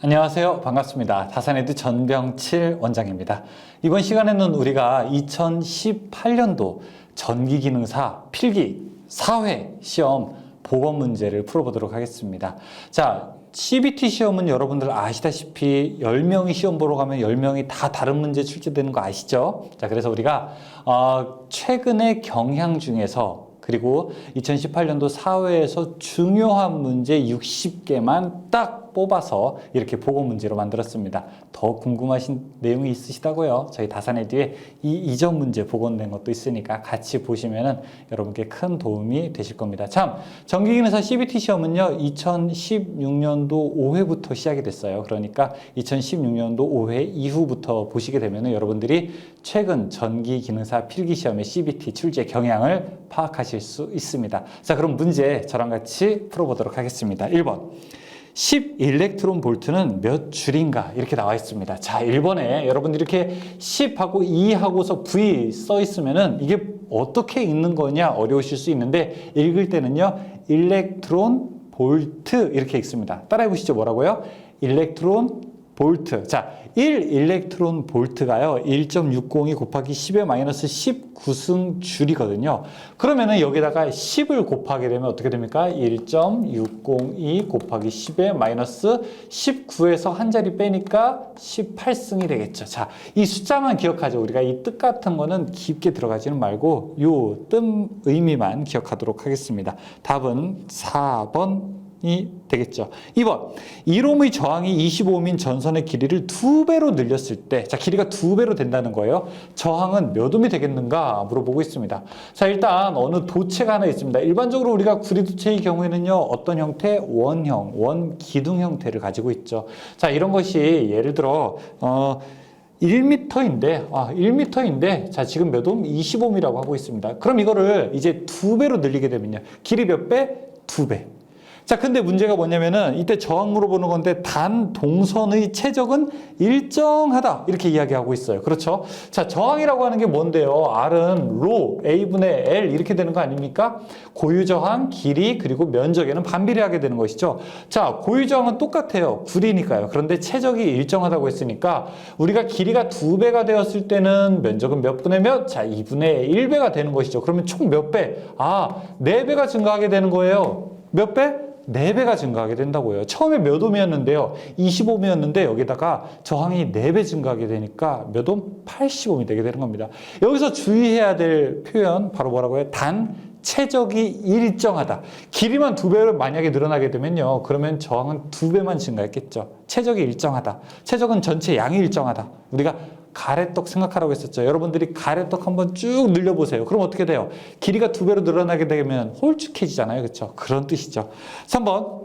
안녕하세요. 반갑습니다. 다산에드 전병칠 원장입니다. 이번 시간에는 우리가 2018년도 전기기능사 필기 4회 시험 보건 문제를 풀어보도록 하겠습니다. 자, CBT 시험은 여러분들 아시다시피 10명이 시험 보러 가면 10명이 다 다른 문제 출제되는 거 아시죠? 자, 그래서 우리가 최근의 경향 중에서 그리고 2018년도 4회에서 중요한 문제 60개만 딱 뽑아서 이렇게 보고 문제로 만들었습니다. 더 궁금하신 내용이 있으시다고요? 저희 다산에듀에 이 이전 문제 복원된 것도 있으니까 같이 보시면은 여러분께 큰 도움이 되실 겁니다. 참, 전기기능사 CBT 시험은요, 2016년도 5회부터 시작이 됐어요. 그러니까 2016년도 5회 이후부터 보시게 되면은 여러분들이 최근 전기기능사 필기시험의 CBT 출제 경향을 파악하실 수 있습니다. 자, 그럼 문제 저랑 같이 풀어보도록 하겠습니다. 1번. 10 일렉트론 볼트는 몇 줄인가? 이렇게 나와 있습니다. 자, 1번에 여러분들 이렇게 10하고 2하고서 V 써 있으면은 이게 어떻게 읽는 거냐 어려우실 수 있는데 읽을 때는요, 일렉트론 볼트 이렇게 읽습니다. 따라해 보시죠. 뭐라고요? 일렉트론 볼트. 자, 1 일렉트론 볼트가요, 1.602 곱하기 10의 마이너스 19승 줄이거든요. 그러면은 여기다가 10을 곱하게 되면 어떻게 됩니까? 1.602 곱하기 10의 마이너스 19에서 한 자리 빼니까 18승이 되겠죠. 자, 이 숫자만 기억하죠. 우리가 이 뜻 같은 거는 깊게 들어가지는 말고 요 뜻 의미만 기억하도록 하겠습니다. 답은 4번 이 되겠죠. 2번. 1옴의 저항이 25옴인 전선의 길이를 2배로 늘렸을 때, 자, 길이가 2배로 된다는 거예요. 저항은 몇 옴이 되겠는가 물어보고 있습니다. 자, 일단 어느 도체가 하나 있습니다. 일반적으로 우리가 구리도체의 경우에는요, 어떤 형태? 원형, 원기둥 형태를 가지고 있죠. 자, 이런 것이 예를 들어 1m인데, 자, 지금 몇 옴? 20옴이라고 하고 있습니다. 그럼 이거를 이제 2배로 늘리게 되면요. 길이 몇 배? 2배. 자, 근데 문제가 뭐냐면은 이때 저항 물어보는 건데 단 동선의 최적은 일정하다 이렇게 이야기하고 있어요. 그렇죠? 자, 저항이라고 하는 게 뭔데요? R은 로 A분의 L 이렇게 되는 거 아닙니까? 고유 저항, 길이, 그리고 면적에는 반비례하게 되는 것이죠. 자, 고유 저항은 똑같아요. 구리니까요. 그런데 최적이 일정하다고 했으니까 우리가 길이가 2배가 되었을 때는 면적은 몇 분의 몇? 자, 2분의 1배가 되는 것이죠. 그러면 총 몇 배? 4배가 증가하게 되는 거예요. 몇 배? 4배가 증가하게 된다고요. 처음에 몇 옴이었는데요. 25옴이었는데 여기다가 저항이 4배 증가하게 되니까 몇 옴? 80옴이 되게 되는 겁니다. 여기서 주의해야 될 표현 바로 뭐라고요? 단 최적이 일정하다. 길이만 2배로 만약에 늘어나게 되면요, 그러면 저항은 2배만 증가했겠죠. 최적이 일정하다. 최적은 전체 양이 일정하다. 우리가 가래떡 생각하라고 했었죠. 여러분들이 가래떡 한번 쭉 늘려보세요. 그럼 어떻게 돼요? 길이가 2배로 늘어나게 되면 홀쭉해지잖아요. 그렇죠? 그런 뜻이죠. 3번.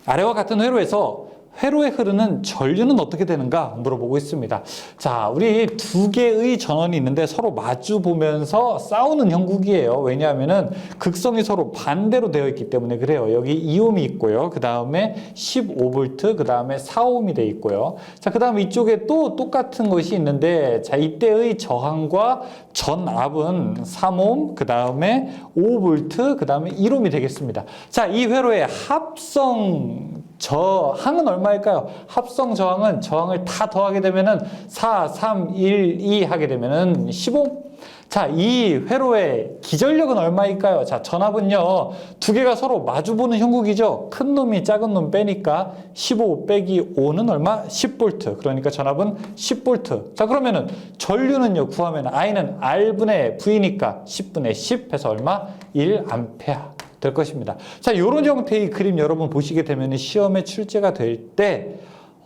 아래와 같은 회로에서 회로에 흐르는 전류는 어떻게 되는가 물어보고 있습니다. 자, 우리 두 개의 전원이 있는데 서로 마주 보면서 싸우는 형국이에요. 왜냐하면은 극성이 서로 반대로 되어 있기 때문에 그래요. 여기 2옴이 있고요. 그 다음에 15V, 그 다음에 4옴이 되어 있고요. 자, 그 다음에 이쪽에 또 똑같은 것이 있는데, 자, 이때의 저항과 전압은 3옴, 그 다음에 5V, 그 다음에 1옴이 되겠습니다. 자, 이 회로의 합성 저항은 얼마일까요? 합성 저항은 저항을 다 더하게 되면은 4, 3, 1, 2 하게 되면은 15. 자, 이 회로의 기전력은 얼마일까요? 자, 전압은요, 두 개가 서로 마주보는 형국이죠. 큰 놈이 작은 놈 빼니까 15 빼기 5는 얼마? 10V. 그러니까 전압은 10V. 자, 그러면은 전류는요, 구하면 I는 R분의 V니까 10분의 10 해서 얼마? 1A. 될 것입니다. 자, 이런 형태의 그림 여러분 보시게 되면 시험에 출제가 될 때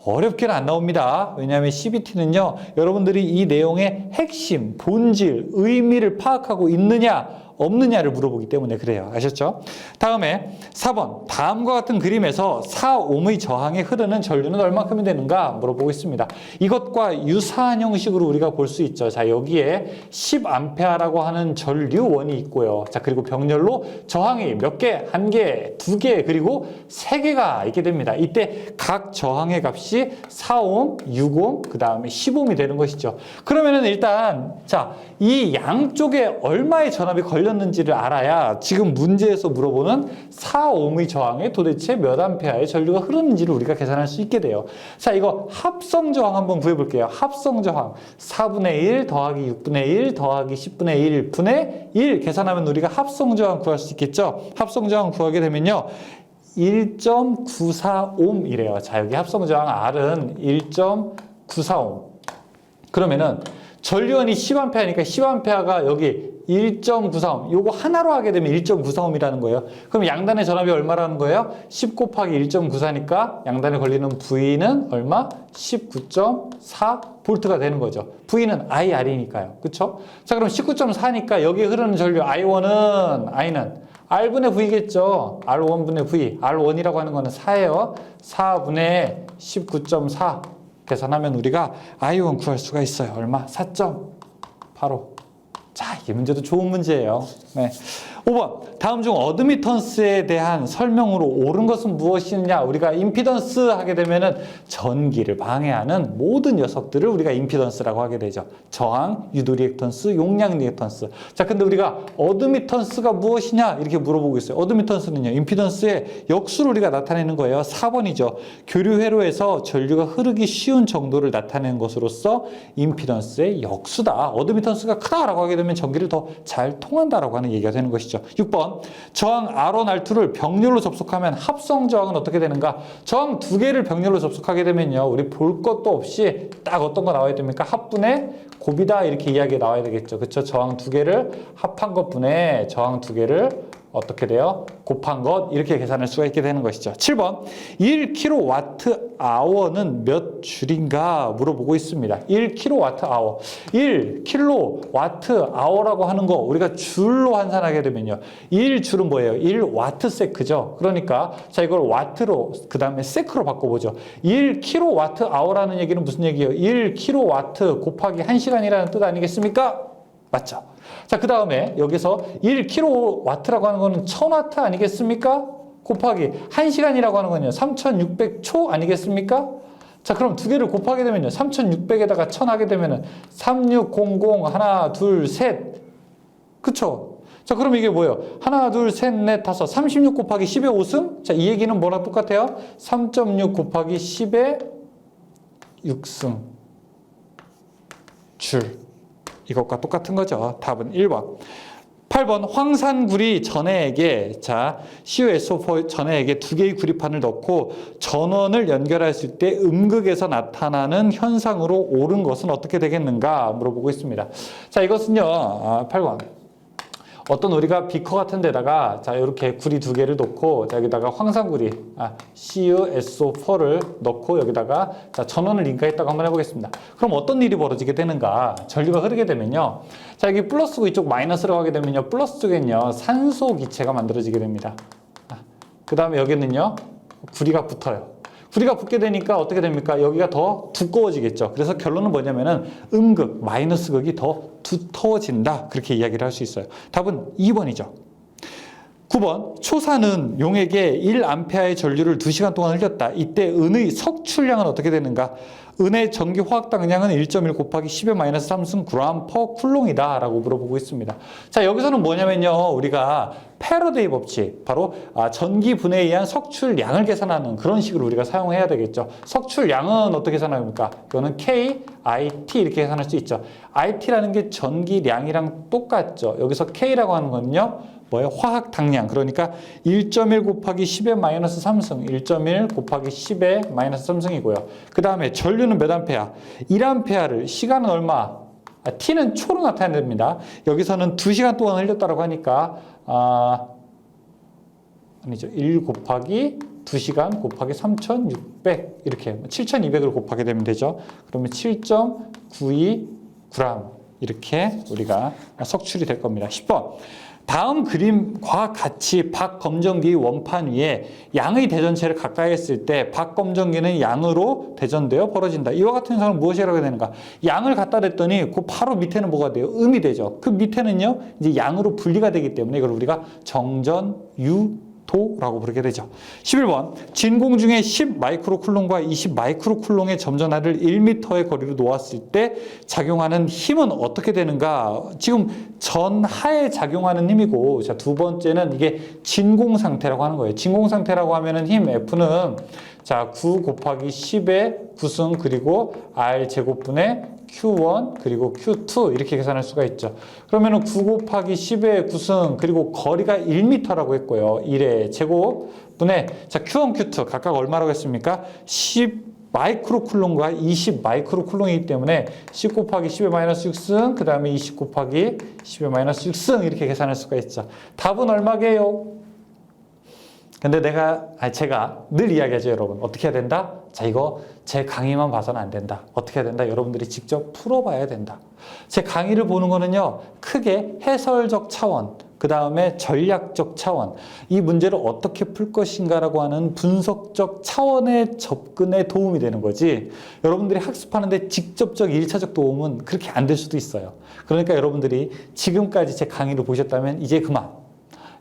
어렵게는 안 나옵니다. 왜냐하면 CBT는요, 여러분들이 이 내용의 핵심, 본질, 의미를 파악하고 있느냐 없느냐를 물어보기 때문에 그래요. 아셨죠? 다음에 4번. 다음과 같은 그림에서 4옴의 저항에 흐르는 전류는 얼마큼이 되는가 물어보고 있습니다. 이것과 유사한 형식으로 우리가 볼 수 있죠. 자, 여기에 10A라고 하는 전류원이 있고요. 자, 그리고 병렬로 저항이 몇 개? 1개, 2개, 그리고 3개가 있게 됩니다. 이때 각 저항의 값이 4옴, 6옴, 그 다음에 10옴이 되는 것이죠. 그러면은 일단, 자, 이 양쪽에 얼마의 전압이 걸려 걸렸는지를 알아야 지금 문제에서 물어보는 4ohm의 저항에 도대체 몇 암페어의 전류가 흐르는지를 우리가 계산할 수 있게 돼요. 자, 이거 합성 저항 한번 구해볼게요. 합성 저항 4분의 1 더하기 6분의 1 더하기 10분의 1 분의 1 계산하면 우리가 합성 저항 구할 수 있겠죠. 합성 저항 구하게 되면요. 1.94ohm이래요. 자, 여기 합성 저항 R은 1.94ohm. 그러면은 전류원이 10A니까 10A가 여기 1.94ohm. 요거 하나로 하게 되면 1.94ohm이라는 거예요. 그럼 양단의 전압이 얼마라는 거예요? 10 곱하기 1.94니까 양단에 걸리는 V는 얼마? 19.4V가 되는 거죠. V는 IR이니까요. 그쵸? 자, 그럼 19.4니까 여기 흐르는 전류 I는 R분의 V겠죠. R1분의 V. R1이라고 하는 거는 4예요. 4분의 19.4 계산하면 우리가 I1 구할 수가 있어요. 얼마? 4.85. 자, 이 문제도 좋은 문제예요. 네. 5번. 다음 중 어드미턴스에 대한 설명으로 옳은 것은 무엇이냐? 우리가 임피던스 하게 되면은 전기를 방해하는 모든 녀석들을 우리가 임피던스라고 하게 되죠. 저항, 유도 리액턴스, 용량 리액턴스. 자, 근데 우리가 어드미턴스가 무엇이냐? 이렇게 물어보고 있어요. 어드미턴스는요, 임피던스의 역수를 우리가 나타내는 거예요. 4번이죠. 교류 회로에서 전류가 흐르기 쉬운 정도를 나타내는 것으로서 임피던스의 역수다. 어드미턴스가 크다라고 하게 되면 전기를 더 잘 통한다라고 하는 얘기가 되는 것이죠. 6번. 저항 R1, R2를 병렬로 접속하면 합성 저항은 어떻게 되는가? 저항 두 개를 병렬로 접속하게 되면요. 우리 볼 것도 없이 딱 어떤 거 나와야 됩니까? 합분의 곱이다 이렇게 이야기 나와야 되겠죠. 그렇죠? 저항 두 개를 합한 것분의 저항 두 개를 어떻게 돼요? 곱한 것 이렇게 계산할 수가 있게 되는 것이죠. 7번 1kWh는 몇 줄인가 물어보고 있습니다. 1kWh 1kWh라고 하는 거 우리가 줄로 환산하게 되면요. 1줄은 뭐예요? 1와트세크죠. 그러니까 자 이걸 와트로 그 다음에 세크로 바꿔보죠. 1kWh라는 얘기는 무슨 얘기예요? 1kW 곱하기 1시간이라는 뜻 아니겠습니까? 맞죠? 자, 그 다음에 여기서 1kW라고 하는 거는 1000W 아니겠습니까? 곱하기 1시간이라고 하는 거는요. 3600초 아니겠습니까? 자, 그럼 두 개를 곱하게 되면요. 3600에다가 1000 하게 되면은 3600 하나 둘 셋. 그쵸? 자, 그럼 이게 뭐예요? 하나 둘 셋 넷 다섯 36 곱하기 10의 5승? 자, 이 얘기는 뭐랑 똑같아요? 3.6 곱하기 10의 6승 줄. 이것과 똑같은 거죠. 답은 1번. 8번 황산구리 전해에게 자 CuSO4 전해에게 두 개의 구리판을 넣고 전원을 연결했을 때 음극에서 나타나는 현상으로 옳은 것은 어떻게 되겠는가 물어보고 있습니다. 자 이것은요 8번 어떤 우리가 비커 같은 데다가 자 이렇게 구리 두 개를 넣고 자, 여기다가 황산구리 CuSO4를 넣고 여기다가 자 전원을 링크했다고 한번 해보겠습니다. 그럼 어떤 일이 벌어지게 되는가? 전류가 흐르게 되면요. 자 여기 플러스고 이쪽 마이너스라고 하게 되면요. 플러스 쪽엔요 산소 기체가 만들어지게 됩니다. 그 다음에 여기는요 구리가 붙어요. 구리가 붙게 되니까 어떻게 됩니까? 여기가 더 두꺼워지겠죠. 그래서 결론은 뭐냐면은 음극, 마이너스 극이 더 두터워진다. 그렇게 이야기를 할 수 있어요. 답은 2번이죠. 9번 초산은 용액에 1A의 전류를 2시간 동안 흘렸다. 이때 은의 석출량은 어떻게 되는가? 은의 전기 화학당량은 1.1 곱하기 10의 마이너스 3승 그램 퍼 쿨롱이다 라고 물어보고 있습니다. 자 여기서는 뭐냐면요 우리가 패러데이 법칙 바로 전기 분해에 의한 석출량을 계산하는 그런 식으로 우리가 사용해야 되겠죠. 석출량은 어떻게 계산합니까? 이거는 K, IT 이렇게 계산할 수 있죠. IT라는 게 전기량이랑 똑같죠. 여기서 K라고 하는 거는요 뭐예요? 화학 당량. 그러니까 1.1 곱하기 10의 마이너스 3승. 1.1 곱하기 10의 마이너스 3승이고요. 그 다음에 전류는 몇 암페어? 1암페어를 시간은 얼마? T는 초로 나타냅니다. 여기서는 2시간 동안 흘렸다고 하니까 아니죠. 1 곱하기 2시간 곱하기 3600 이렇게 7200을 곱하게 되면 되죠. 그러면 7.92g 이렇게 우리가 석출이 될 겁니다. 10번. 다음 그림과 같이 박검정기 원판 위에 양의 대전체를 가까이 했을 때 박검정기는 양으로 대전되어 벌어진다. 이와 같은 현상은 무엇이라고 해야 되는가? 양을 갖다 댔더니 그 바로 밑에는 뭐가 돼요? 음이 되죠. 그 밑에는요 이제 양으로 분리가 되기 때문에 이걸 우리가 정전유도 세포라고 부르게 되죠. 11번 진공 중에 10 마이크로쿨롱과 20 마이크로쿨롱의 점전하를 1m의 거리로 놓았을 때 작용하는 힘은 어떻게 되는가? 지금 전하에 작용하는 힘이고, 자, 두 번째는 이게 진공 상태라고 하는 거예요. 진공 상태라고 하면은 힘 F는 자, 9 곱하기 10의 9승 그리고 R 제곱분의 Q1 그리고 Q2 이렇게 계산할 수가 있죠. 그러면은 9 곱하기 10의 9승 그리고 거리가 1m라고 했고요. 1의 제곱분의 자, Q1, Q2 각각 얼마라고 했습니까? 10 마이크로쿨롱과 20 마이크로쿨롱이기 때문에 10 곱하기 10의 마이너스 6승 그 다음에 20 곱하기 10의 마이너스 6승 이렇게 계산할 수가 있죠. 답은 얼마게요? 근데 제가 늘 이야기하죠, 여러분. 어떻게 해야 된다? 자, 이거 제 강의만 봐서는 안 된다. 어떻게 해야 된다? 여러분들이 직접 풀어봐야 된다. 제 강의를 보는 거는요, 크게 해설적 차원, 그 다음에 전략적 차원, 이 문제를 어떻게 풀 것인가라고 하는 분석적 차원의 접근에 도움이 되는 거지, 여러분들이 학습하는데 직접적 1차적 도움은 그렇게 안 될 수도 있어요. 그러니까 여러분들이 지금까지 제 강의를 보셨다면 이제 그만.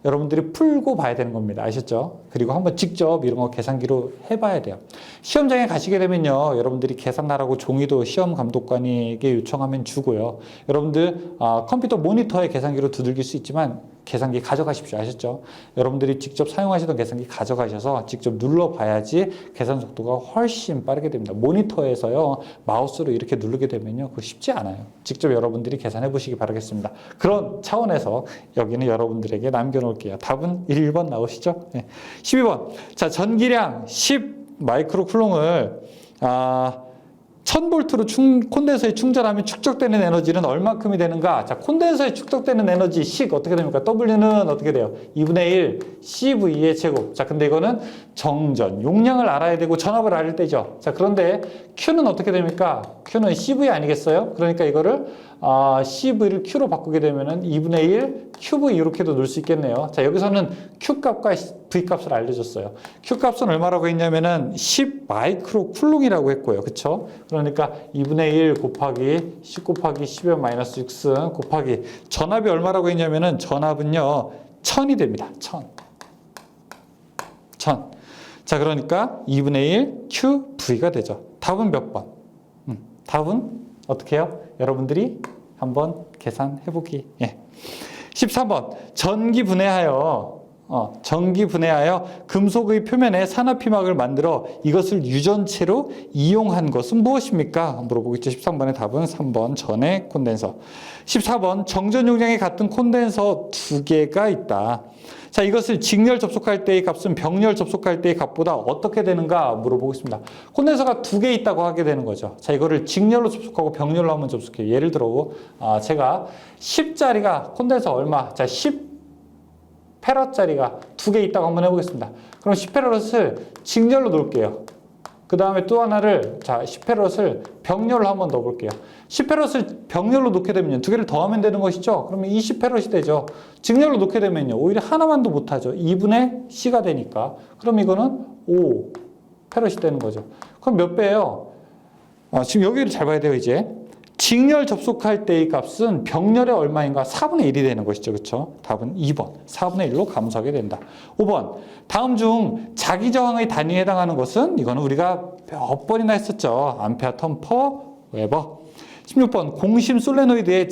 여러분들이 풀고 봐야 되는 겁니다. 아셨죠? 그리고 한번 직접 이런 거 계산기로 해봐야 돼요. 시험장에 가시게 되면요, 여러분들이 계산하라고 종이도 시험 감독관에게 요청하면 주고요. 여러분들 컴퓨터 모니터에 계산기로 두들길 수 있지만 계산기 가져가십시오. 아셨죠? 여러분들이 직접 사용하시던 계산기 가져가셔서 직접 눌러봐야지 계산 속도가 훨씬 빠르게 됩니다. 모니터에서요, 마우스로 이렇게 누르게 되면요, 그거 쉽지 않아요. 직접 여러분들이 계산해 보시기 바라겠습니다. 그런 차원에서 여기는 여러분들에게 남겨놓을게요. 답은 1번 나오시죠? 네. 12번. 자, 전기량 10 마이크로쿨롱을 1000볼트로 콘덴서에 충전하면 축적되는 에너지는 얼마큼이 되는가? 자, 콘덴서에 축적되는 에너지 식 어떻게 됩니까? W는 어떻게 돼요? 2분의 1 CV의 제곱. 자, 근데 이거는 정전, 용량을 알아야 되고 전압을 알을 때죠. 자, 그런데 Q는 어떻게 됩니까? Q는 CV 아니겠어요? 그러니까 이거를 CV를 Q로 바꾸게 되면은 2분의 1 QV 이렇게도 넣을 수 있겠네요. 자, 여기서는 Q 값과 V 값을 알려줬어요. Q 값은 얼마라고 했냐면은 10 마이크로쿨롱이라고 했고요. 그쵸? 그러니까 2분의 1 곱하기 10 곱하기 10의 마이너스 6승 곱하기 전압이 얼마라고 했냐면은 전압은요 1000이 됩니다. 1000. 자, 그러니까 2분의 1 QV가 되죠. 답은 몇 번? 답은 어떻게 해요? 여러분들이 한번 계산해보기. 예. 13번. 전기 분해하여 금속의 표면에 산화피막을 만들어 이것을 유전체로 이용한 것은 무엇입니까? 물어보겠죠. 13번의 답은 3번 전해 콘덴서. 14번. 정전 용량이 같은 콘덴서 두 개가 있다. 자, 이것을 직렬 접속할 때의 값은 병렬 접속할 때의 값보다 어떻게 되는가 물어보겠습니다. 콘덴서가 두 개 있다고 하게 되는 거죠. 자, 이거를 직렬로 접속하고 병렬로 한번 접속해요. 예를 들어 제가 10짜리가 콘덴서 얼마? 자, 10페럿짜리가 두 개 있다고 한번 해보겠습니다. 그럼 10페럿을 직렬로 놓을게요. 그 다음에 또 하나를, 자, 10페럿을 병렬로 한번 넣어볼게요. 10페럿을 병렬로 놓게 되면요, 두 개를 더하면 되는 것이죠. 그러면 20페럿이 되죠. 직렬로 놓게 되면요, 오히려 하나만도 못하죠. 2분의 C가 되니까. 그럼 이거는 5페럿이 되는 거죠. 그럼 몇 배예요? 지금 여기를 잘 봐야 돼요, 이제. 직렬 접속할 때의 값은 병렬의 얼마인가? 4분의 1이 되는 것이죠. 그렇죠? 답은 2번. 4분의 1로 감소하게 된다. 5번. 다음 중 자기 저항의 단위에 해당하는 것은, 이거는 우리가 몇 번이나 했었죠. 암페어 턴 퍼 웨버. 16번. 공심 솔레노이드의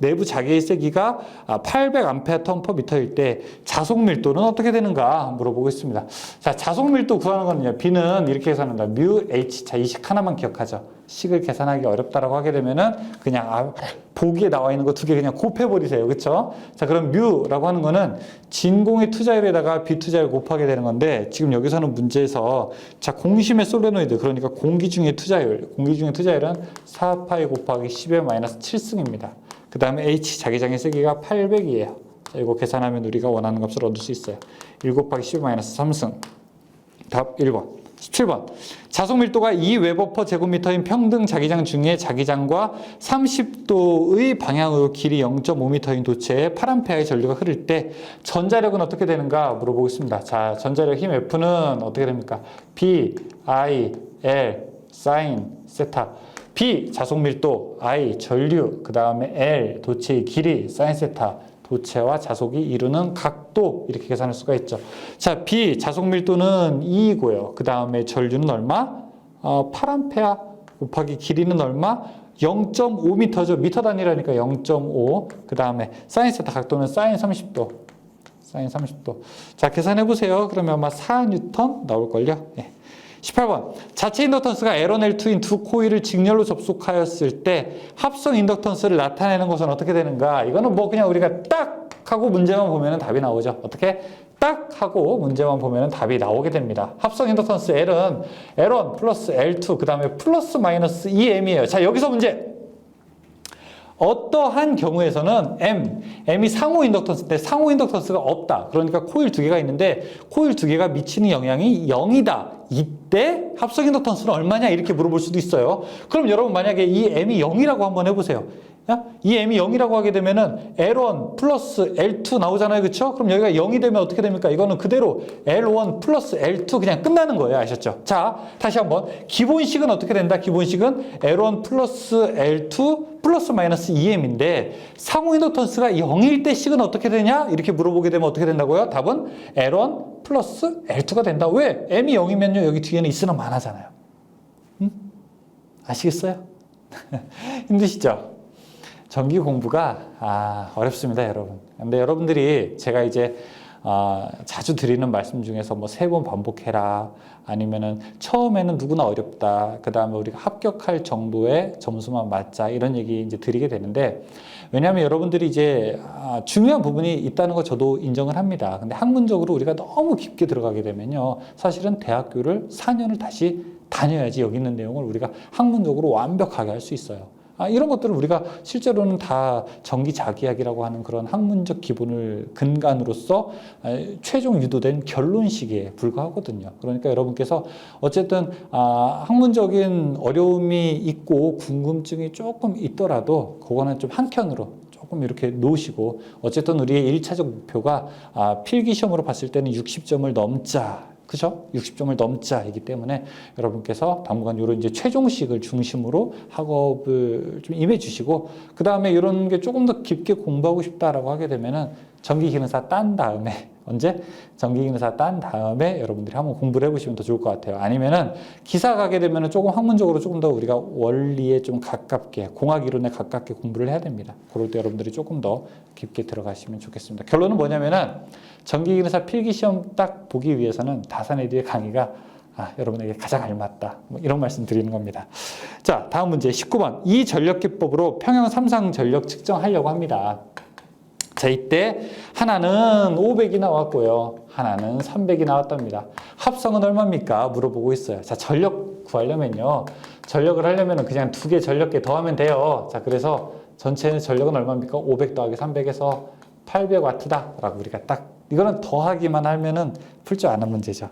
내부 자기의 세기가 800A 턴 퍼 미터일 때 자속 밀도는 어떻게 되는가 물어보겠습니다. 자, 자속 밀도 구하는 거는요, B는 이렇게 계산한다. 뮤 H. 자, 이 식 하나만 기억하죠. 식을 계산하기 어렵다라고 하게 되면은 그냥 보기에 나와 있는 거 두 개 그냥 곱해버리세요. 그쵸? 자, 그럼 뮤라고 하는 거는 진공의 투자율에다가 비투자율 곱하게 되는 건데, 지금 여기서는 문제에서 자, 공심의 솔레노이드, 그러니까 공기 중의 투자율은 4파이 곱하기 10의 마이너스 7승입니다. 그 다음에 H 자기장의 세기가 800이에요. 자, 이거 계산하면 우리가 원하는 값을 얻을 수 있어요. 1 곱하기 10의 마이너스 3승. 답 1번. 17번. 자속 밀도가 2웨버 퍼 제곱미터인 평등 자기장 중에 자기장과 30도의 방향으로 길이 0.5m인 도체에 8A의 전류가 흐를 때 전자력은 어떻게 되는가 물어보겠습니다. 자, 전자력 힘 F는 어떻게 됩니까? B, I, L, 사인, 세타. B, 자속 밀도, I, 전류, 그 다음에 L, 도체의 길이, 사인 세타. 도체와 자속이 이루는 각도 이렇게 계산할 수가 있죠. 자, B 자속 밀도는 2이고요. 그 다음에 전류는 얼마? 8A 곱하기 길이는 얼마? 0.5m죠. 미터 단위라니까 0.5. 그 다음에 사인 세타 각도는 사인 30도. 사인 30도. 자, 계산해 보세요. 그러면 아마 4N 나올걸요. 네. 18번. 자체 인덕턴스가 L1, L2인 두 코일을 직렬로 접속하였을 때 합성 인덕턴스를 나타내는 것은 어떻게 되는가? 이거는 뭐 그냥 우리가 딱 하고 문제만 보면 답이 나오죠. 어떻게? 딱 하고 문제만 보면 답이 나오게 됩니다. 합성 인덕턴스 L은 L1 플러스 L2 그 다음에 플러스 마이너스 2M이에요. 자, 여기서 문제. 어떠한 경우에서는 M이 상호 인덕턴스인데 상호 인덕턴스가 없다. 그러니까 코일 두 개가 있는데 코일 두 개가 미치는 영향이 0이다. 이때 합성 인덕턴스는 얼마냐 이렇게 물어볼 수도 있어요. 그럼 여러분 만약에 이 M이 0이라고 한번 해보세요. 이 M이 0이라고 하게 되면은 L1 플러스 L2 나오잖아요. 그쵸? 그럼 여기가 0이 되면 어떻게 됩니까? 이거는 그대로 L1 플러스 L2 그냥 끝나는 거예요. 아셨죠? 자, 다시 한번. 기본식은 어떻게 된다? 기본식은 L1 플러스 L2 플러스 마이너스 2M인데 상호 인덕턴스가 0일 때 식은 어떻게 되냐? 이렇게 물어보게 되면 어떻게 된다고요? 답은 L1 플러스 L2가 된다. 왜? M이 0이면요. 여기 뒤에는 있으나 많아잖아요. 아시겠어요? 힘드시죠? 전기 공부가 어렵습니다, 여러분. 근데 여러분들이 제가 이제 자주 드리는 말씀 중에서 뭐 3번 반복해라, 아니면은 처음에는 누구나 어렵다, 그 다음에 우리가 합격할 정도의 점수만 맞자 이런 얘기 이제 드리게 되는데, 왜냐하면 여러분들이 이제 중요한 부분이 있다는 거 저도 인정을 합니다. 근데 학문적으로 우리가 너무 깊게 들어가게 되면요, 사실은 대학교를 4년을 다시 다녀야지 여기 있는 내용을 우리가 학문적으로 완벽하게 할 수 있어요. 이런 것들을 우리가 실제로는 다 전기자기학이라고 하는 그런 학문적 기본을 근간으로서 최종 유도된 결론식에 불과하거든요. 그러니까 여러분께서 어쨌든 학문적인 어려움이 있고 궁금증이 조금 있더라도 그거는 좀 한켠으로 조금 이렇게 놓으시고, 어쨌든 우리의 1차적 목표가 필기시험으로 봤을 때는 60점을 넘자. 그죠? 60점을 넘자이기 때문에 여러분께서 당분간 이런 이제 최종식을 중심으로 학업을 좀 임해 주시고, 그 다음에 이런 게 조금 더 깊게 공부하고 싶다라고 하게 되면은 전기기능사 딴 다음에, 언제? 전기기능사 딴 다음에 여러분들이 한번 공부를 해보시면 더 좋을 것 같아요. 아니면은 기사 가게 되면은 조금 학문적으로 조금 더 우리가 원리에 좀 가깝게, 공학 이론에 가깝게 공부를 해야 됩니다. 그럴 때 여러분들이 조금 더 깊게 들어가시면 좋겠습니다. 결론은 뭐냐면은 전기기능사 필기시험 딱 보기 위해서는 다산에듀의 강의가 여러분에게 가장 알맞다. 뭐 이런 말씀 드리는 겁니다. 자, 다음 문제 19번. 이 전력기법으로 평형 3상 전력 측정하려고 합니다. 자, 이때 하나는 500이 나왔고요. 하나는 300이 나왔답니다. 합성은 얼마입니까? 물어보고 있어요. 자, 전력 구하려면요. 전력을 하려면 그냥 두 개 전력계 더하면 돼요. 자, 그래서 전체 전력은 얼마입니까? 500 더하기 300에서 800W다. 라고 우리가 딱, 이거는 더하기만 하면은 풀 줄 아는 문제죠.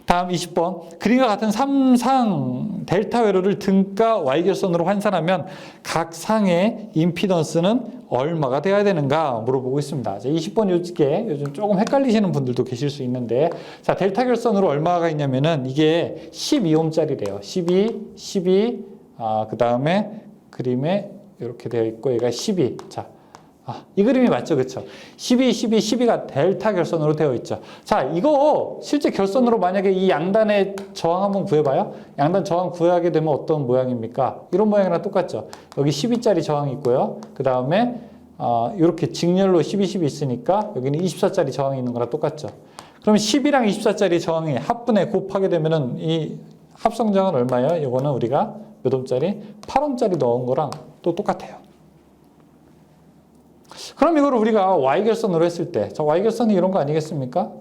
다음 20번. 그림과 같은 3상 델타 회로를 등가 Y결선으로 환산하면 각 상의 임피던스는 얼마가 돼야 되는가 물어보고 있습니다. 20번 요즘 조금 헷갈리시는 분들도 계실 수 있는데, 자, 델타 결선으로 얼마가 있냐면은 이게 12ohm짜리래요. 12, 그 다음에 그림에 이렇게 되어 있고 얘가 12. 자, 이 그림이 맞죠? 그쵸? 12가 델타 결선으로 되어 있죠. 자, 이거 실제 결선으로 만약에 이 양단의 저항 한번 구해봐요. 양단 저항 구하게 되면 어떤 모양입니까? 이런 모양이랑 똑같죠? 여기 12짜리 저항이 있고요. 그 다음에 이렇게 직렬로 12 있으니까 여기는 24짜리 저항이 있는 거랑 똑같죠? 그럼 10이랑 24짜리 저항이 합분해 곱하게 되면은 이 합성저항은 얼마예요? 이거는 우리가 몇 옴짜리? 8옴짜리 넣은 거랑 또 똑같아요. 그럼 이걸 우리가 Y결선으로 했을 때, 자, Y결선이 이런 거 아니겠습니까?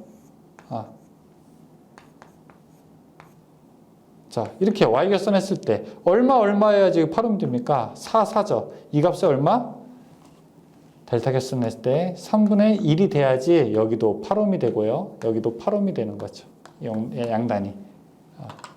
자, 이렇게 Y결선 했을 때 얼마여야지 8옴 됩니까? 4죠. 이 값이 얼마? 델타 결선 했을 때 3분의 1이 돼야지 여기도 8옴이 되고요. 여기도 8옴이 되는 거죠. 양단이.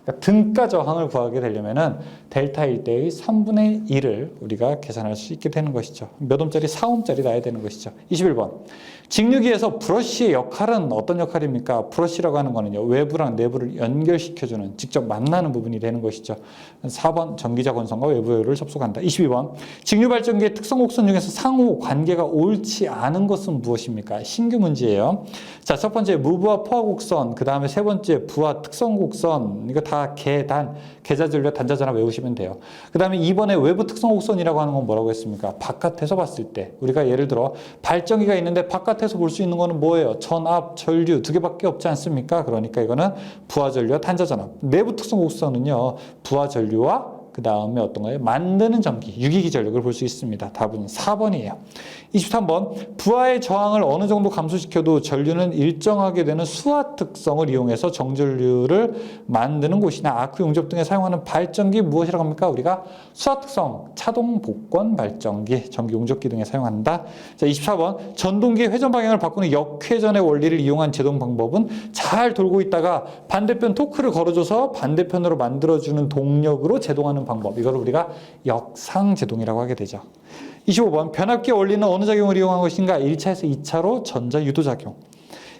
그러니까 등가 저항을 구하게 되려면은 델타 1대의 3분의 1을 우리가 계산할 수 있게 되는 것이죠. 몇 옴짜리? 4옴짜리 놔야 되는 것이죠. 21번. 직류기에서 브러쉬의 역할은 어떤 역할입니까? 브러쉬라고 하는 거는요, 외부랑 내부를 연결시켜주는, 직접 만나는 부분이 되는 것이죠. 4번. 전기자 권선과 외부 여유를 접속한다. 22번. 직류 발전기의 특성 곡선 중에서 상호 관계가 옳지 않은 것은 무엇입니까? 신규 문제예요. 자, 첫 번째 무부하 포화 곡선, 그 다음에 세 번째 부하 특성 곡선, 이거 다 계단, 계좌전류, 단자전압 외우시면 돼요. 그 다음에 2번에 외부 특성 곡선이라고 하는 건 뭐라고 했습니까? 바깥에서 봤을 때, 우리가 예를 들어 발전기가 있는데 바깥에서 볼 수 있는 거는 뭐예요? 전압, 전류 두 개밖에 없지 않습니까? 그러니까 이거는 부하 전류와 단자전압. 내부 특성 곡선은요, 부하 전류와 그 다음에 어떤 거예요? 만드는 전기, 유기기 전력을 볼 수 있습니다. 답은 4번이에요. 23번. 부하의 저항을 어느 정도 감소시켜도 전류는 일정하게 되는 수하 특성을 이용해서 정전류를 만드는 곳이나 아크 용접 등에 사용하는 발전기 무엇이라고 합니까? 우리가 수하 특성, 차동 복권 발전기, 전기 용접기 등에 사용한다. 자, 24번. 전동기의 회전 방향을 바꾸는 역회전의 원리를 이용한 제동 방법은 잘 돌고 있다가 반대편 토크를 걸어줘서 반대편으로 만들어주는 동력으로 제동하는 방법. 이걸 우리가 역상제동이라고 하게 되죠. 25번. 변압기의 원리는 어느 작용을 이용한 것인가? 1차에서 2차로 전자 유도작용.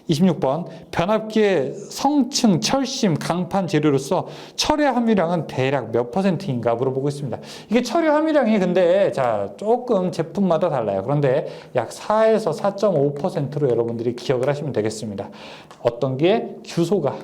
26번. 변압기의 성층, 철심, 강판 재료로서 철의 함유량은 대략 몇 %인가 물어보고 있습니다. 이게 철의 함유량이 근데 자 조금 제품마다 달라요. 그런데 약 4에서 4.5%로 여러분들이 기억을 하시면 되겠습니다. 어떤 게? 규소가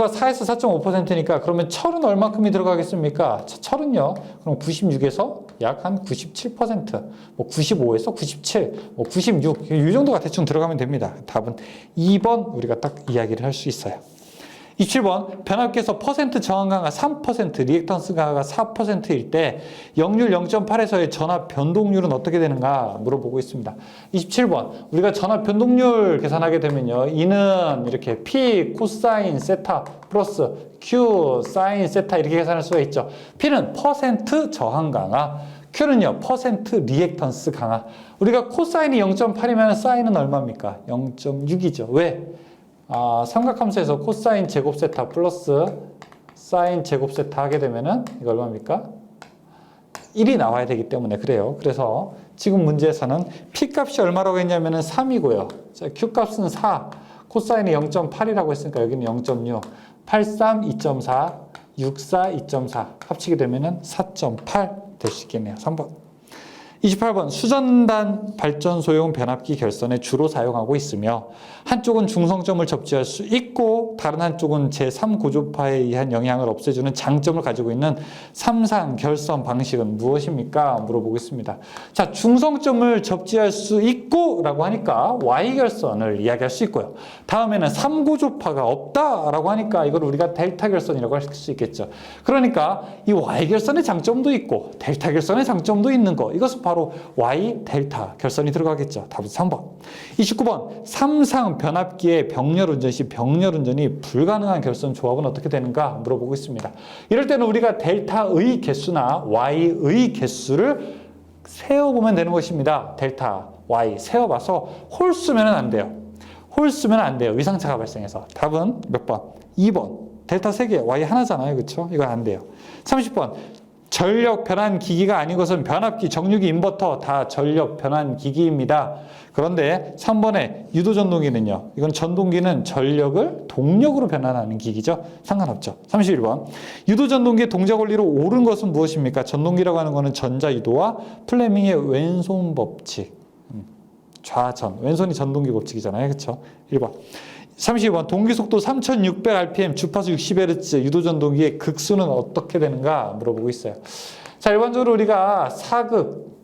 4에서 4.5%니까 그러면 철은 얼마큼이 들어가겠습니까? 철은요, 그럼 96에서 약 한 97%, 뭐 95에서 97, 뭐 96, 이 정도가 대충 들어가면 됩니다. 답은 2번 우리가 딱 이야기를 할 수 있어요. 27번. 변압기에서 퍼센트 저항 강하 3%, 리액턴스 강하가 4%일 때 역률 0.8에서의 전압 변동률은 어떻게 되는가 물어보고 있습니다. 27번. 우리가 전압 변동률 계산하게 되면요. 이는 이렇게 P 코사인 세타 플러스 Q 사인 세타 이렇게 계산할 수가 있죠. P는 퍼센트 저항 강하, Q는요, 퍼센트 리액턴스 강하. 우리가 코사인이 0.8이면 사인은 얼마입니까? 0.6이죠. 왜? 삼각함수에서 코사인 제곱 세타 플러스 사인 제곱 세타 하게 되면은 이거 얼마입니까? 1이 나와야 되기 때문에 그래요. 그래서 지금 문제에서는 P 값이 얼마라고 했냐면은 3이고요. 자, Q 값은 4, 코사인이 0.8이라고 했으니까 여기는 0.6, 83, 2.4, 64, 2.4 합치게 되면은 4.8 될 수 있겠네요. 3번. 28번. 수전단 발전소용 변압기 결선에 주로 사용하고 있으며 한쪽은 중성점을 접지할 수 있고 다른 한쪽은 제3고조파에 의한 영향을 없애주는 장점을 가지고 있는 삼상 결선 방식은 무엇입니까? 물어보고 있습니다. 자, 중성점을 접지할 수 있고 라고 하니까 Y결선을 이야기할 수 있고요. 다음에는 3고조파가 없다라고 하니까 이걸 우리가 델타 결선이라고 할 수 있겠죠. 그러니까 이 Y결선의 장점도 있고 델타 결선의 장점도 있는 거, 이것은 바로 Y 델타 결선이 들어가겠죠. 답은 3번. 29번. 삼상 변압기의 병렬 운전 시 병렬 운전이 불가능한 결선 조합은 어떻게 되는가 물어보고 있습니다. 이럴 때는 우리가 델타의 개수나 Y의 개수를 세어보면 되는 것입니다. 델타, Y 세어봐서 홀 쓰면 안 돼요. 홀 쓰면 안 돼요. 위상차가 발생해서. 답은 몇 번? 2번. 델타 3개, Y 하나잖아요. 그렇죠? 이건 안 돼요. 30번. 전력 변환 기기가 아닌 것은 변압기, 정류기, 인버터 다 전력 변환 기기입니다. 그런데 3번에 유도전동기는요. 이건 전동기는 전력을 동력으로 변환하는 기기죠. 상관없죠. 31번. 유도전동기의 동작 원리로 옳은 것은 무엇입니까? 전동기라고 하는 것은 전자유도와 플레밍의 왼손 법칙. 좌전. 왼손이 전동기 법칙이잖아요. 그렇죠? 1번. 32번. 동기속도 3600rpm, 주파수 60Hz, 유도전동기의 극수는 어떻게 되는가 물어보고 있어요. 자, 일반적으로 우리가 사극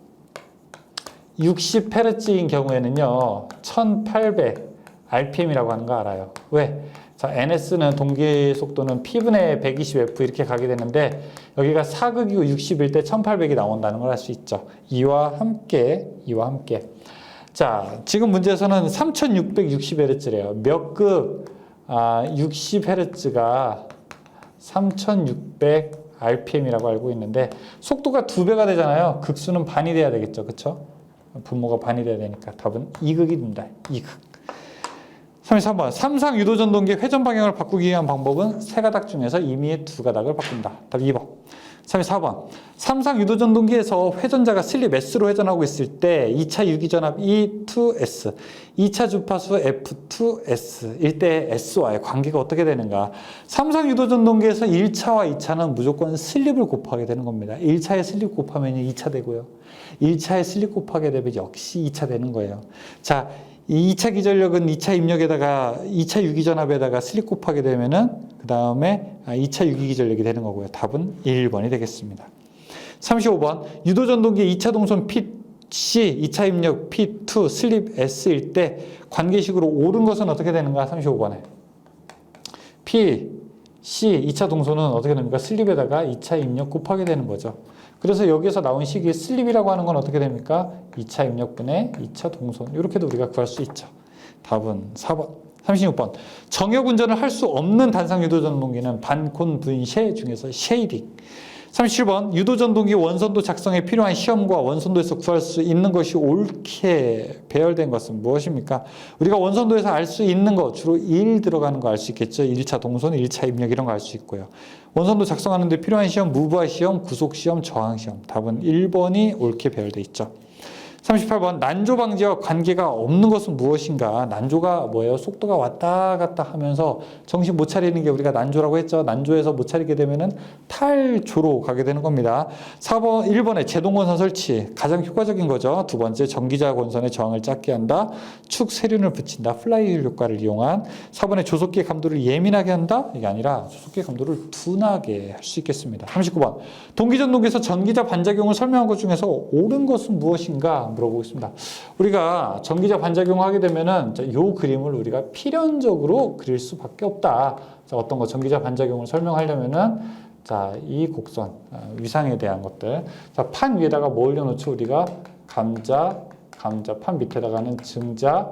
60Hz인 경우에는요 1800rpm이라고 하는 거 알아요. 왜? 자, NS는 동기속도는 P분의 120F 이렇게 가게 되는데 여기가 사극이고 60일 때 1800이 나온다는 걸 알 수 있죠. 이와 함께 자, 지금 문제에서는 3660Hz래요. 몇 극? 60Hz가 3600rpm이라고 알고 있는데 속도가 2배가 되잖아요. 극수는 반이 돼야 되겠죠. 그렇죠? 분모가 반이 돼야 되니까 답은 2극이 된다. 2극. 33번. 삼상 유도전동기 회전 방향을 바꾸기 위한 방법은 세 가닥 중에서 임의의 두 가닥을 바꾼다. 답 2번. 34번. 삼상 유도전동기에서 회전자가 슬립 S로 회전하고 있을 때 2차 유기전압 E2S, 2차 주파수 F2S 일 때 S와의 관계가 어떻게 되는가? 삼상 유도전동기에서 1차와 2차는 무조건 슬립을 곱하게 되는 겁니다. 1차에 슬립 곱하면 2차 되고요. 1차에 슬립 곱하게 되면 역시 2차 되는 거예요. 자, 이 2차 기전력은 2차 입력에다가 2차 유기전압에다가 슬립 곱하게 되면은 그 다음에 2차 유기기전력이 되는 거고요. 답은 1번이 되겠습니다. 35번. 유도전동기 2차 동선 PC, 2차 입력 P2, 슬립 S일 때 관계식으로 옳은 것은 어떻게 되는가? 35번에. P, C, 2차 동선은 어떻게 됩니까? 슬립에다가 2차 입력 곱하게 되는 거죠. 그래서 여기서 나온 식이 슬립이라고 하는 건 어떻게 됩니까? 2차 입력분의 2차 동선. 이렇게도 우리가 구할 수 있죠. 답은 4번. 36번. 정역 운전을 할 수 없는 단상 유도전동기는 반콘 분쉐 중에서 쉐이딩. 37번. 유도전동기 원선도 작성에 필요한 시험과 원선도에서 구할 수 있는 것이 옳게 배열된 것은 무엇입니까? 우리가 원선도에서 알 수 있는 거 주로 1 들어가는 거 알 수 있겠죠. 1차 동선, 1차 입력 이런 거 알 수 있고요. 원선도 작성하는 데 필요한 시험, 무브화 시험, 구속 시험, 저항 시험. 답은 1번이 옳게 배열돼 있죠. 38번. 난조 방지와 관계가 없는 것은 무엇인가? 난조가 뭐예요? 속도가 왔다 갔다 하면서 정신 못 차리는 게 우리가 난조라고 했죠. 난조에서 못 차리게 되면은 탈조로 가게 되는 겁니다. 4번, 1번에 제동건선 설치. 가장 효과적인 거죠. 두 번째, 전기자 건선의 저항을 작게 한다. 축 세륜을 붙인다. 플라이휠 효과를 이용한. 4번에 조속기의 감도를 예민하게 한다. 이게 아니라 조속기의 감도를 둔하게 할 수 있겠습니다. 39번. 동기전동기에서 전기자 반작용을 설명한 것 중에서 옳은 것은 무엇인가? 물어보겠습니다. 우리가 전기자 반작용을 하게 되면은 이 그림을 우리가 필연적으로 그릴 수밖에 없다. 자, 어떤 거 전기자 반작용을 설명하려면은 자, 이 곡선 위상에 대한 것들. 자, 판 위에다가 뭐 올려놓죠? 우리가 감자, 판 밑에다가는 증자.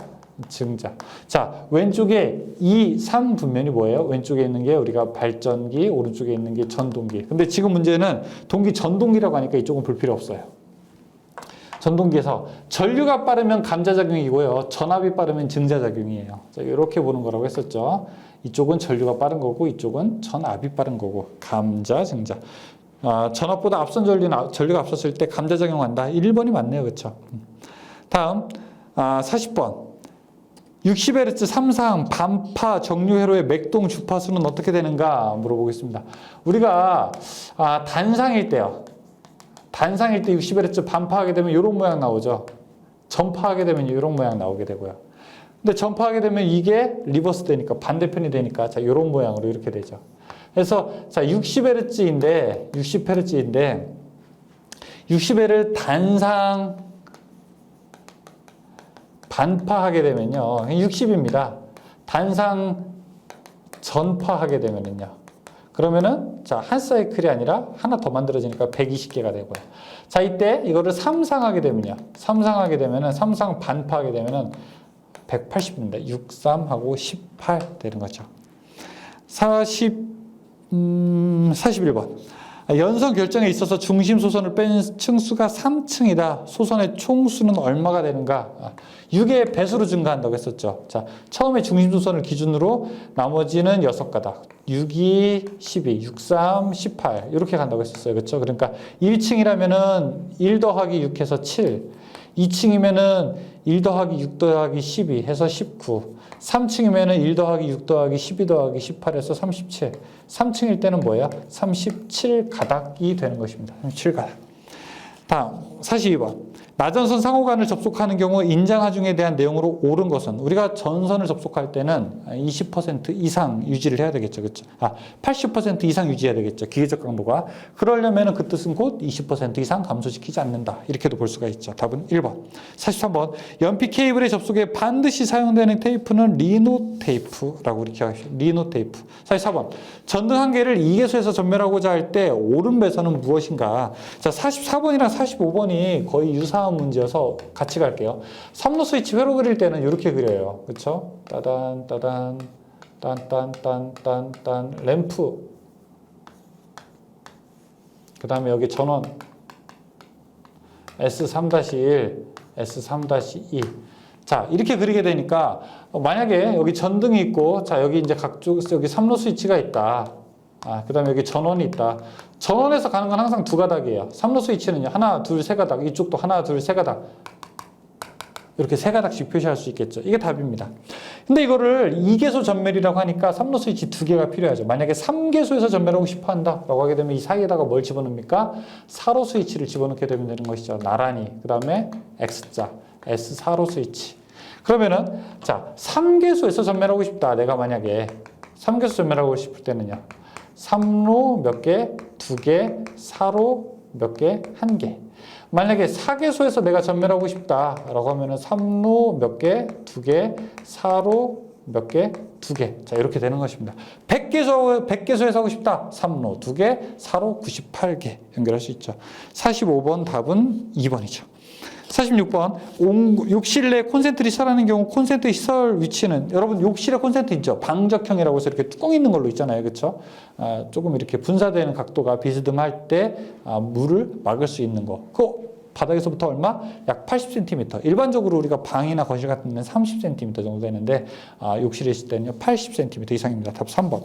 자, 왼쪽에 이 3 분면이 뭐예요? 왼쪽에 있는 게 우리가 발전기, 오른쪽에 있는 게 전동기. 근데 지금 문제는 동기 전동기라고 하니까 이쪽은 볼 필요 없어요. 전동기에서 전류가 빠르면 감자작용이고요. 전압이 빠르면 증자작용이에요. 자, 이렇게 보는 거라고 했었죠. 이쪽은 전류가 빠른 거고 이쪽은 전압이 빠른 거고 감자, 증자. 전압보다 앞선 전류가 앞섰을 때 감자작용한다. 1번이 맞네요. 그렇죠? 다음 40번. 60Hz 삼상 반파 정류 회로의 맥동 주파수는 어떻게 되는가 물어보겠습니다. 우리가 단상일 때요. 단상일 때 60Hz 반파하게 되면 이런 모양 나오죠. 전파하게 되면 이런 모양 나오게 되고요. 근데 전파하게 되면 이게 리버스 되니까 반대편이 되니까 자 이런 모양으로 이렇게 되죠. 그래서 자 60Hz인데 60Hz 단상 반파하게 되면요. 60입니다. 단상 전파하게 되면은요. 그러면은 자, 한 사이클이 아니라 하나 더 만들어지니까 120개가 되고요. 자, 이때 이거를 삼상하게 되면요. 삼상하게 되면은 삼상 반파하게 되면은 180입니다. 63하고 18 되는 거죠. 41번. 연선 결정에 있어서 중심 소선을 뺀 층수가 3층이다. 소선의 총수는 얼마가 되는가? 6의 배수로 증가한다고 했었죠. 자, 처음에 중심 소선을 기준으로 나머지는 6가닥. 6, 2, 12, 6, 3, 18 이렇게 간다고 했었어요. 그렇죠? 그러니까 1층이라면은 1 더하기 6 해서 7, 2층이면은 1 더하기 6 더하기 12 해서 19, 3층이면은 1 더하기 6 더하기 12 더하기 18 해서 37. 3층일 때는 뭐예요? 37가닥이 되는 것입니다. 37가닥. 다음 42번. 나전선 상호간을 접속하는 경우 인장하중에 대한 내용으로 옳은 것은 우리가 전선을 접속할 때는 20% 이상 유지를 해야 되겠죠. 그렇죠? 80% 이상 유지해야 되겠죠. 기계적 강도가. 그러려면 그 뜻은 곧 20% 이상 감소시키지 않는다. 이렇게도 볼 수가 있죠. 답은 1번. 43번. 연필 케이블의 접속에 반드시 사용되는 테이프는 리노 테이프라고 이렇게 하십시오. 리노 테이프. 44번. 전등 한 개를 2개소에서 전멸하고자 할 때 옳은 배선은 무엇인가? 자, 44번이랑 45번이 거의 유사한 문제여서 같이 갈게요. 3로 스위치 회로 그릴 때는 이렇게 그려요. 그렇죠? 따단 따단 딴딴딴딴딴 램프. 그 다음에 여기 전원 S3-1, S3-2. 자, 이렇게 그리게 되니까 만약에 여기 전등이 있고, 자, 여기 이제 각쪽, 여기 3로 스위치가 있다. 그 다음에 여기 전원이 있다. 전원에서 가는 건 항상 두 가닥이에요. 3로 스위치는요, 하나, 둘, 세 가닥. 이쪽도 하나, 둘, 세 가닥. 이렇게 세 가닥씩 표시할 수 있겠죠. 이게 답입니다. 근데 이거를 2개소 전멸이라고 하니까 3로 스위치 2개가 필요하죠. 만약에 3개소에서 전멸하고 싶어 한다라고 하게 되면 이 사이에다가 뭘 집어넣습니까? 4로 스위치를 집어넣게 되면 되는 것이죠. 나란히. 그 다음에 X자, S4로 스위치. 그러면은, 자, 3개소에서 전멸하고 싶다. 내가 만약에 3개소 전멸하고 싶을 때는요. 3로 몇 개? 2개, 4로 몇 개? 1개. 만약에 4개소에서 내가 전멸하고 싶다라고 하면은 3로 몇 개? 2개, 4로 몇 개? 2개. 자, 이렇게 되는 것입니다. 100개소에서 하고 싶다. 3로 2개, 4로 98개. 연결할 수 있죠. 45번 답은 2번이죠. 46번, 욕실 내 콘센트를 시설하는 경우 콘센트 시설 위치는, 여러분 욕실에 콘센트 있죠? 방적형이라고 해서 이렇게 뚜껑 있는 걸로 있잖아요. 그렇죠? 조금 이렇게 분사되는 각도가 비스듬할 때 물을 막을 수 있는 거. 그 바닥에서부터 얼마? 약 80cm. 일반적으로 우리가 방이나 거실 같은 데는 30cm 정도 되는데 욕실에 있을 때는요 80cm 이상입니다. 답 3번.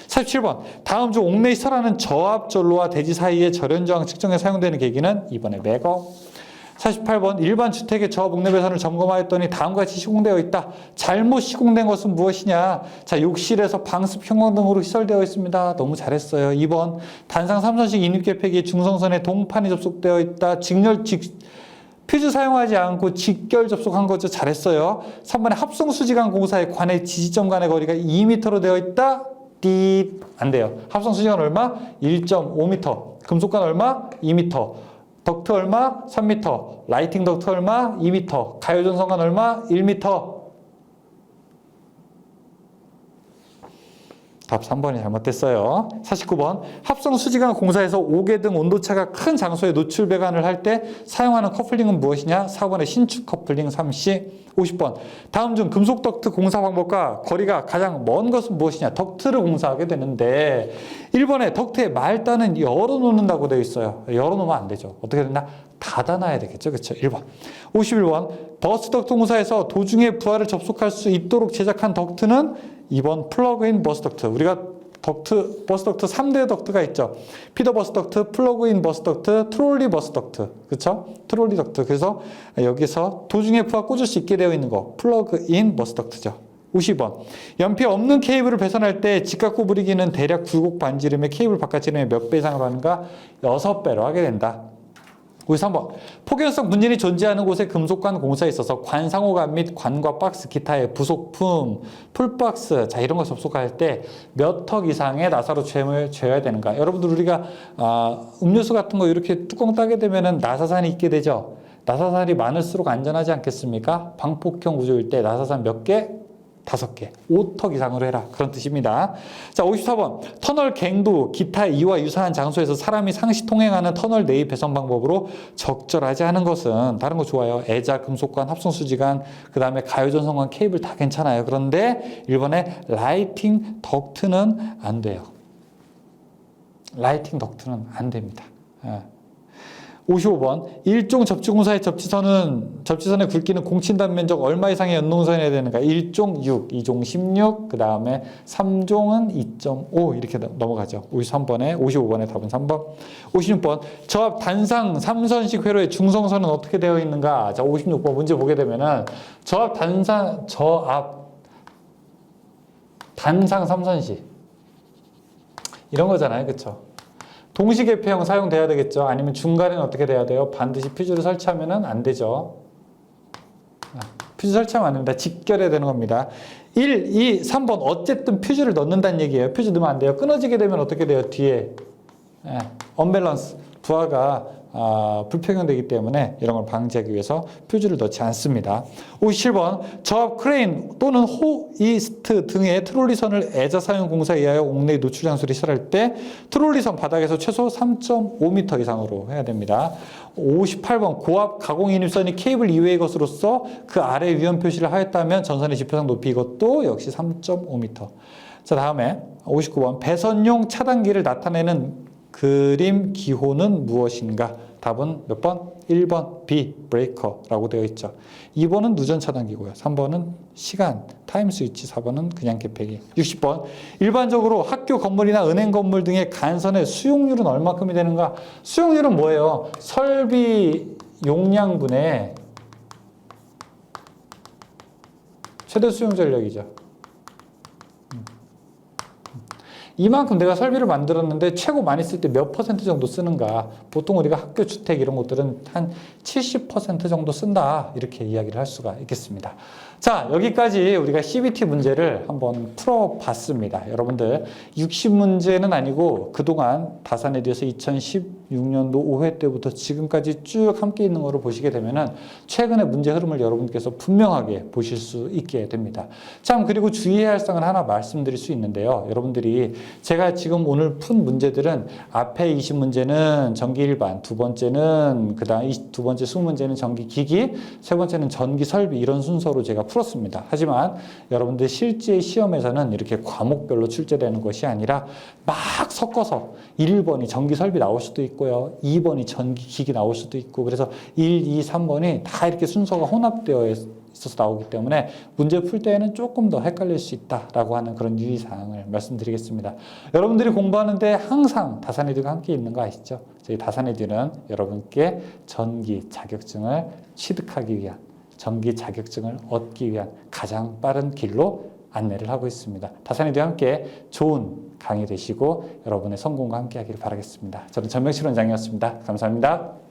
47번. 다음 중 옥내 시설하는 저압 전로와 대지 사이의 절연 저항 측정에 사용되는 계기는 2번의 매거. 48번. 일반 주택의 저압 옥내 배선을 점검하였더니 다음과 같이 시공되어 있다. 잘못 시공된 것은 무엇이냐? 자, 욕실에서 방습 형광등으로 시설되어 있습니다. 너무 잘했어요. 2번. 단상 3선식 인입계폐기에 중성선에 동판이 접속되어 있다. 퓨즈 사용하지 않고 직결 접속한 거죠. 잘했어요. 3번에 합성수지관 공사의 관의 지지점 간의 거리가 2m로 되어 있다. 안 돼요. 합성수지관 얼마? 1.5m. 금속관 얼마? 2m. 덕트 얼마? 3m. 라이팅 덕트 얼마? 2m. 가요전선관 얼마? 1m. 답 3번이 잘못됐어요. 49번. 합성수지관 공사에서 5개 등 온도차가 큰 장소에 노출 배관을 할 때 사용하는 커플링은 무엇이냐? 4번의 신축 커플링 3C. 50번. 다음 중 금속 덕트 공사 방법과 거리가 가장 먼 것은 무엇이냐? 덕트를 공사하게 되는데 1번에 덕트의 말단은 열어놓는다고 되어 있어요. 열어놓으면 안 되죠. 어떻게 된다? 닫아놔야 되겠죠. 그렇죠? 1번. 51번. 버스 덕트 공사에서 도중에 부하를 접속할 수 있도록 제작한 덕트는 2번 플러그인 버스 덕트. 우리가 버스 덕트 3대 덕트가 있죠. 피더 버스 덕트, 플러그인 버스 덕트, 트롤리 버스 덕트. 그렇죠? 트롤리 덕트. 그래서 여기서 도중에 부하 꽂을 수 있게 되어 있는 거. 플러그인 버스 덕트죠. 50번. 연필 없는 케이블을 배선할 때 직각 구부리기는 대략 굴곡 반지름의 케이블 바깥 지름의 몇 배 이상으로 하는가? 6배로 하게 된다. 53번. 폭연성 분진이 존재하는 곳에 금속관 공사에 있어서 관상호관 및 관과 박스 기타의 부속품, 풀박스, 자 이런 거 접속할 때 몇 턱 이상의 나사로 죄어야 되는가? 여러분들 우리가 음료수 같은 거 이렇게 뚜껑 따게 되면은 나사산이 있게 되죠. 나사산이 많을수록 안전하지 않겠습니까? 방폭형 구조일 때 나사산 몇 개? 5개, 5턱 이상으로 해라. 그런 뜻입니다. 자, 54번. 터널 갱도 기타 이와 유사한 장소에서 사람이 상시 통행하는 터널 내의 배선 방법으로 적절하지 않은 것은 다른 거 좋아요. 애자, 금속관, 합성수지관, 그 다음에 가요전선관, 케이블 다 괜찮아요. 그런데 1번에 라이팅 덕트는 안 돼요. 라이팅 덕트는 안 됩니다. 55번. 일종 접지공사의 접지선의 굵기는 공친단 면적 얼마 이상의 연동선이어야 되는가? 1종 6, 2종 16, 그 다음에 3종은 2.5 이렇게 넘어가죠. 55번의 답은 3번. 56번. 저압 단상 3선식 회로의 중성선은 어떻게 되어 있는가? 자, 56번 문제 보게 되면은 저압 단상 3선식 이런 거잖아요. 그쵸? 동시개폐형 사용돼야 되겠죠. 아니면 중간에는 어떻게 돼야 돼요? 반드시 퓨즈를 설치하면 안 되죠. 퓨즈 설치하면 안 됩니다. 직결해야 되는 겁니다. 1, 2, 3번 어쨌든 퓨즈를 넣는다는 얘기예요. 퓨즈 넣으면 안 돼요. 끊어지게 되면 어떻게 돼요? 뒤에 언밸런스, 부하가 불평형되기 때문에 이런 걸 방지하기 위해서 퓨즈를 넣지 않습니다. 57번. 저압 크레인 또는 호이스트 등의 트롤리선을 애자 사용 공사에 의하여 옥내 노출 장소를 시설할 때 트롤리선 바닥에서 최소 3.5m 이상으로 해야 됩니다. 58번. 고압 가공 인입선이 케이블 이외의 것으로서 그 아래 위험 표시를 하였다면 전선의 지표상 높이 이것도 역시 3.5m. 자, 다음에 59번. 배선용 차단기를 나타내는 그림 기호는 무엇인가? 답은 몇 번? 1번 B 브레이커라고 되어 있죠. 2번은 누전 차단기고요. 3번은 시간 타임 스위치, 4번은 그냥 개폐기. 60번 일반적으로 학교 건물이나 은행 건물 등의 간선의 수용률은 얼마큼이 되는가? 수용률은 뭐예요? 설비 용량분의 최대 수용 전력이죠. 이만큼 내가 설비를 만들었는데 최고 많이 쓸 때 몇 퍼센트 정도 쓰는가? 보통 우리가 학교 주택 이런 것들은 한 70% 정도 쓴다. 이렇게 이야기를 할 수가 있겠습니다. 자, 여기까지 우리가 CBT 문제를 한번 풀어봤습니다. 여러분들 60문제는 아니고 그동안 다산에 대해서 2016년도 5회 때부터 지금까지 쭉 함께 있는 거를 보시게 되면은 최근의 문제 흐름을 여러분께서 분명하게 보실 수 있게 됩니다. 참, 그리고 주의해야 할 사항을 하나 말씀드릴 수 있는데요. 여러분들이 제가 지금 오늘 푼 문제들은 앞에 20문제는 전기 일반, 두 번째는 그다음 두 번째 20문제는 전기 기기, 세 번째는 전기 설비 이런 순서로 제가 풀었습니다. 하지만 여러분들 실제 시험에서는 이렇게 과목별로 출제되는 것이 아니라 막 섞어서 1번이 전기 설비 나올 수도 있고요. 2번이 전기 기기 나올 수도 있고 그래서 1, 2, 3번이 다 이렇게 순서가 혼합되어 있어서 나오기 때문에 문제 풀 때에는 조금 더 헷갈릴 수 있다라고 하는 그런 유의사항을 말씀드리겠습니다. 여러분들이 공부하는데 항상 다산에듀가 함께 있는 거 아시죠? 저희 다산에듀는 여러분께 전기 자격증을 취득하기 위한 전기 자격증을 얻기 위한 가장 빠른 길로 안내를 하고 있습니다. 다산에듀와 함께 좋은 강의 되시고 여러분의 성공과 함께 하기를 바라겠습니다. 저는 전명실 원장이었습니다. 감사합니다.